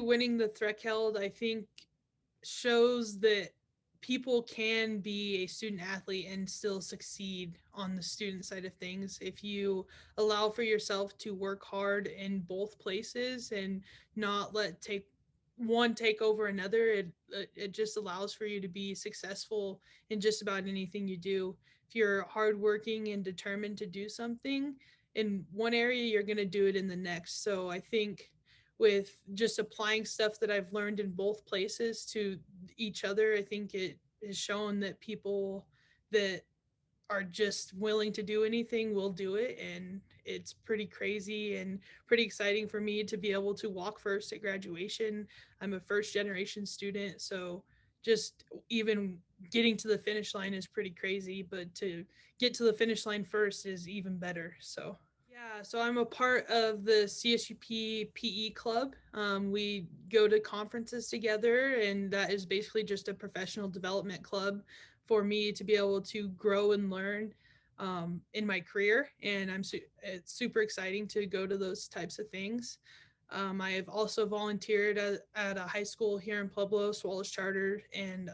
winning the Threlkeld, I think, shows that people can be a student athlete and still succeed on the student side of things if you allow for yourself to work hard in both places and not let take over another. It just allows for you to be successful in just about anything you do. If you're hardworking and determined to do something in one area, you're going to do it in the next. So I think with just applying stuff that I've learned in both places to each other, I think it has shown that people that are just willing to do anything will do it. And it's pretty crazy and pretty exciting for me to be able to walk first at graduation. I'm a first generation student, so just even getting to the finish line is pretty crazy, but to get to the finish line first is even better. So yeah, so I'm a part of the CSUP PE club. We go to conferences together, and that is basically just a professional development club for me to be able to grow and learn in my career. And it's super exciting to go to those types of things. I have also volunteered at a high school here in Pueblo, Swallows Charter, and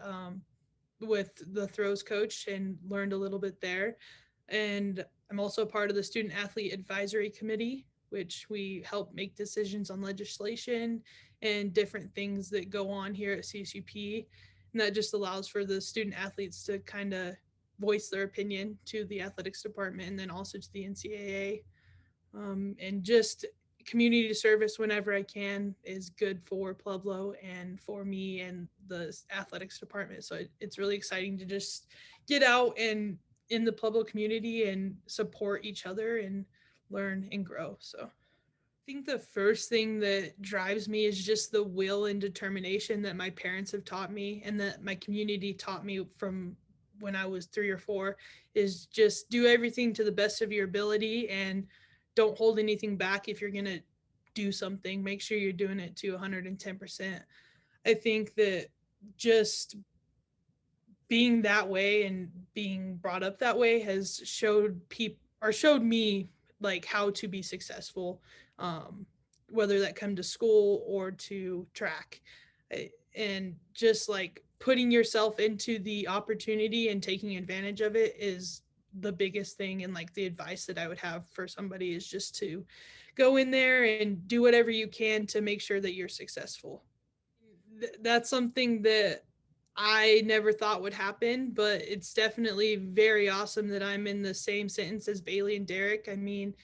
with the throws coach and learned a little bit there. And I'm also part of the Student Athlete Advisory Committee, which we help make decisions on legislation and different things that go on here at CSUP. And that just allows for the student athletes to kind of voice their opinion to the athletics department and then also to the NCAA. And just community service whenever I can is good for Pueblo and for me and the athletics department. So it's really exciting to just get out and in the Pueblo community and support each other and learn and grow. So I think the first thing that drives me is just the will and determination that my parents have taught me and that my community taught me from when I was 3 or 4 is just do everything to the best of your ability and don't hold anything back. If you're going to do something, make sure you're doing it to 110%. I think that just being that way and being brought up that way has showed me like how to be successful, whether that come to school or to track. And just like putting yourself into the opportunity and taking advantage of it is the biggest thing. And like the advice that I would have for somebody is just to go in there and do whatever you can to make sure that you're successful. That's something that I never thought would happen, but it's definitely very awesome that I'm in the same sentence as Bailey and Derek. I mean,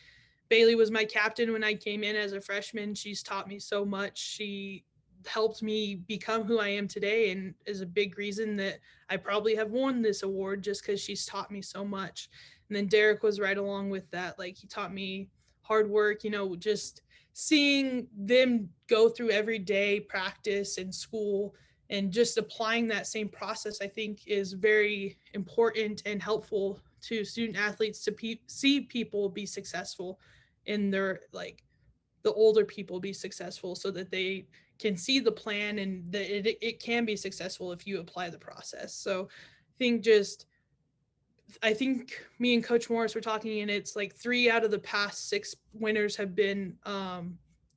Bailey was my captain when I came in as a freshman. She's taught me so much. She helped me become who I am today and is a big reason that I probably have won this award just because she's taught me so much. And then Derek was right along with that. Like he taught me hard work, just seeing them go through everyday practice and school and just applying that same process, I think is very important and helpful to student athletes to see people be successful in their like the older people be successful so that they can see the plan and that it can be successful if you apply the process. So I think me and Coach Morris were talking, and it's like 3 out of the past 6 winners have been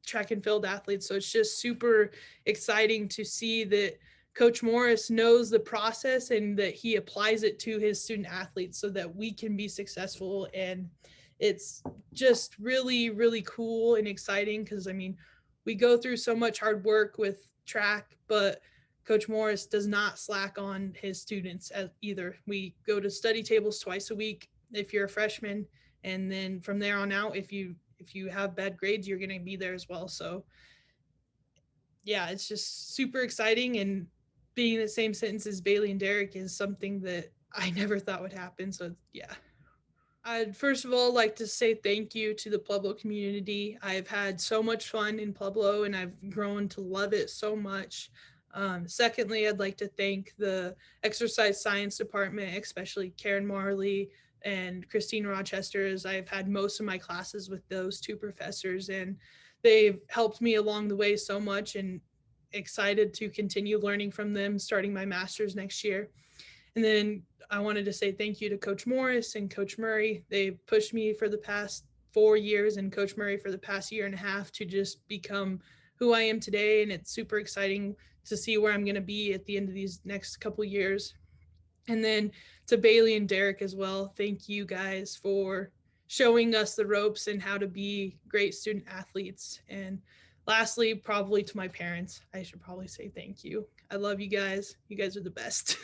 track and field athletes. So it's just super exciting to see that Coach Morris knows the process and that he applies it to his student athletes so that we can be successful. And it's just really, really cool and exciting because, I mean, we go through so much hard work with track, but Coach Morris does not slack on his students either. We go to study tables twice a week if you're a freshman, and then from there on out, if you have bad grades, you're going to be there as well. So yeah, it's just super exciting, and being in the same sentence as Bailey and Derek is something that I never thought would happen. So yeah. I'd first of all like to say thank you to the Pueblo community. I've had so much fun in Pueblo and I've grown to love it so much. Secondly, I'd like to thank the exercise science department, especially Karen Marley and Christine Rochester, as I've had most of my classes with those 2 professors, and they've helped me along the way so much, and excited to continue learning from them starting my master's next year. And then I wanted to say thank you to Coach Morris and Coach Murray. They've pushed me for the past 4 years and Coach Murray for the past 1.5 years to just become who I am today, and it's super exciting to see where I'm going to be at the end of these next couple years. And then to Bailey and Derek as well, thank you guys for showing us the ropes and how to be great student athletes. And lastly, probably to my parents, I should probably say thank you. I love you guys. You guys are the best.